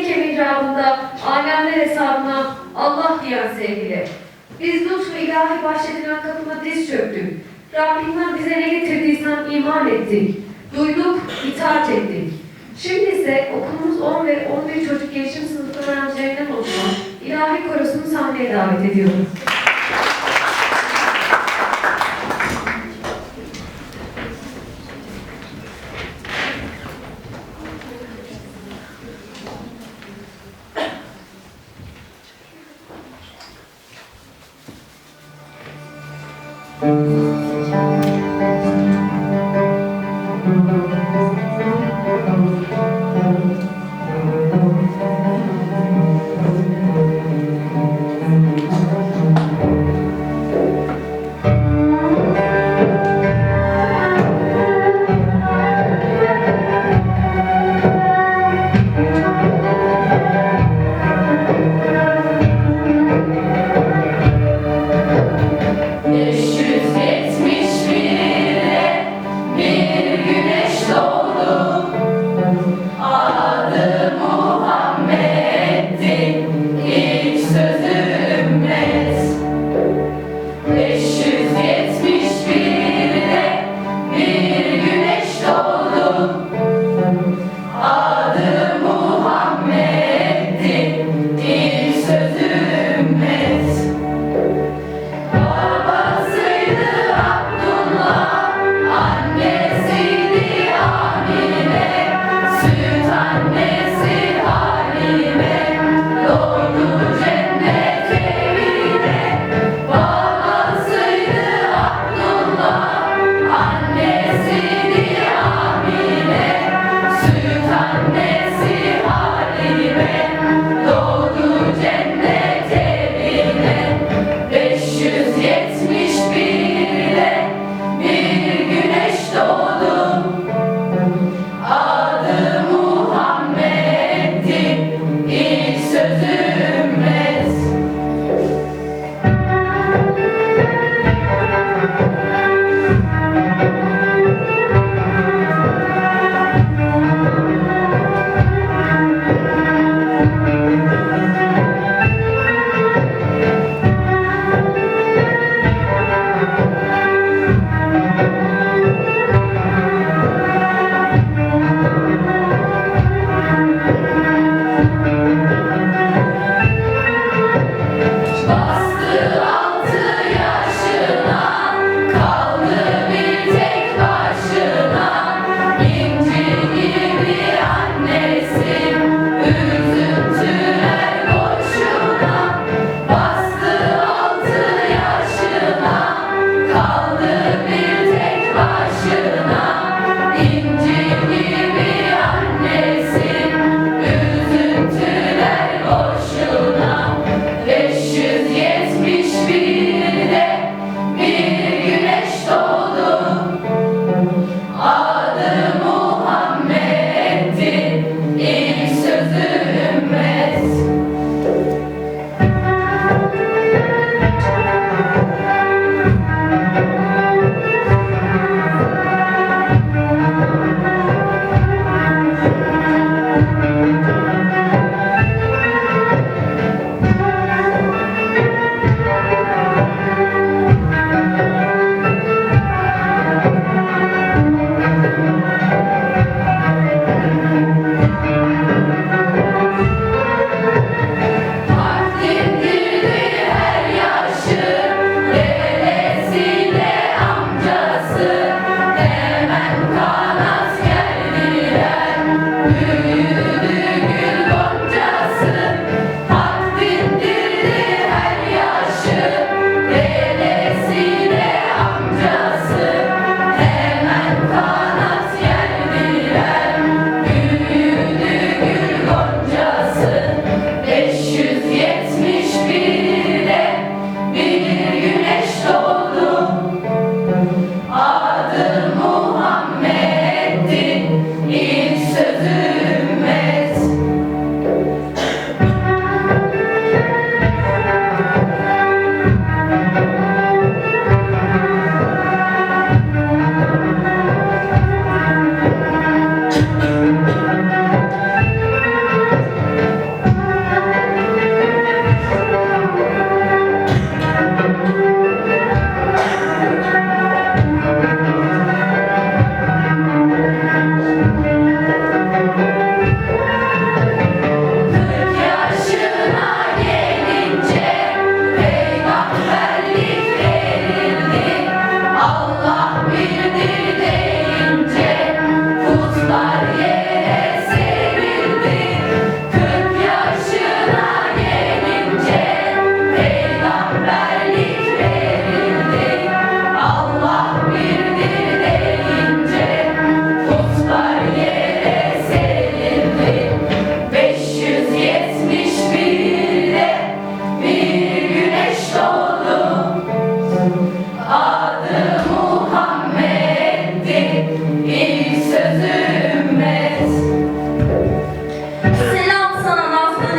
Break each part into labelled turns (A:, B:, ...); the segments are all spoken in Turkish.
A: Mekke mihrabında alemler hesabına Allah diyen sevgili. Biz lütfu ilahi bahşedilen kapına diz çöktük. Rabbinden bize ne getirdiysen iman ettik. Duyduk, itaat ettik. Şimdi ise okulumuz 10 ve 11 çocuk gelişim sınıfı öğrencilerinden oluşan İlahi korosunu sahneye davet ediyoruz.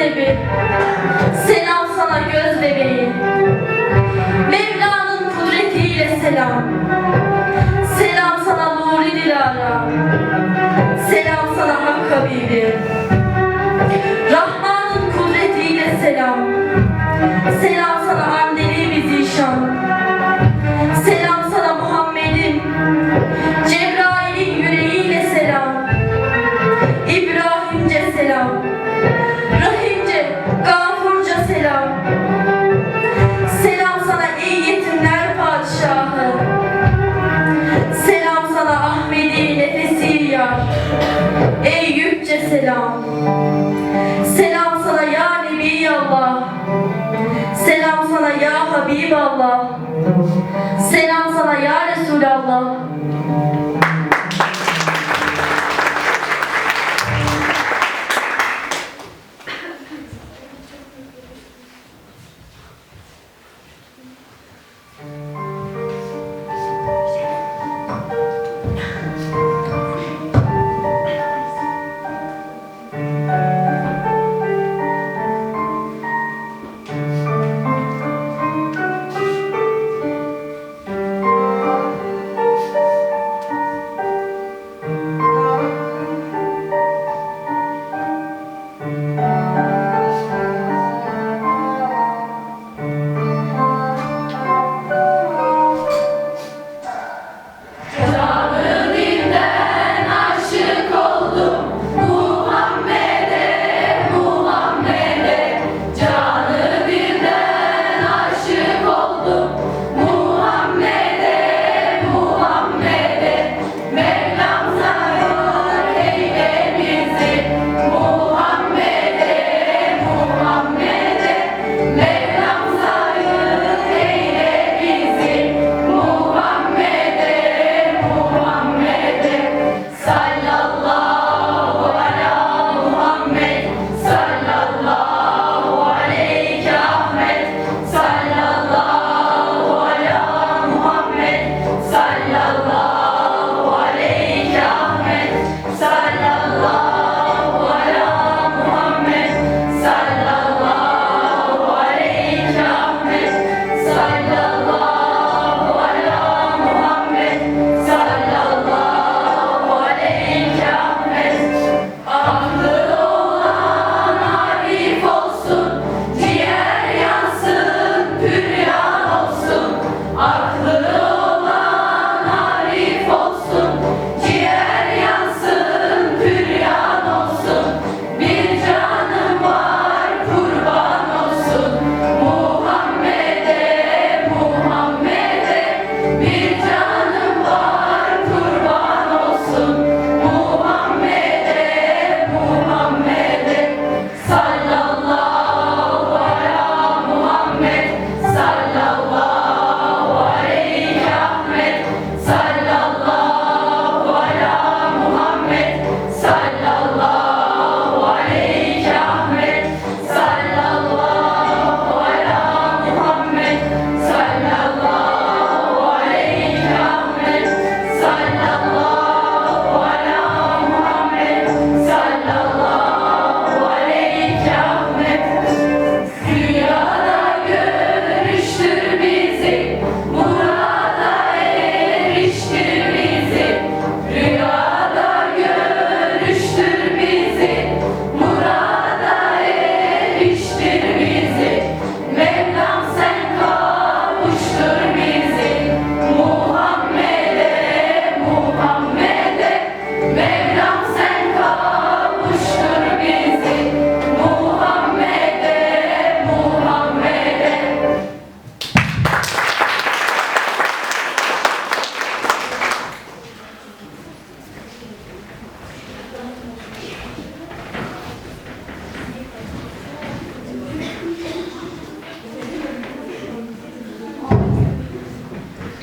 B: evi, selam sana göz bebeği. Mevla'nın kudretiyle selam, selam sana nuri dilara, selam sana hak habibi. Rahman'ın kudretiyle selam, selam sana andeli bizişan, selam sana Muhammed'in, Cebrail'in yüreğiyle selam, İbrahimce selam, Rahimce, Gafurca selam. Selam sana ey yetimler padişahı, selam sana Ahmedi nefesi yar, ey yüce selam. Selam sana ya Nebiyallah, selam sana ya Habiballah, selam sana ya Resulallah.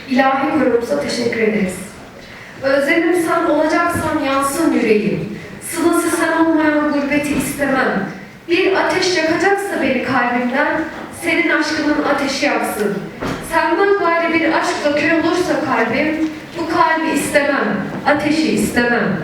A: İlahi korumuza teşekkür ederiz. Özlemim sen olacaksan yansın yüreğim. Sılası sen olmayan gurbeti istemem. Bir ateş yakacaksa beni kalbimden, senin aşkının ateşi yaksın. Senden gayrı bir aşkla kör olursa kalbim, bu kalbi istemem, ateşi istemem.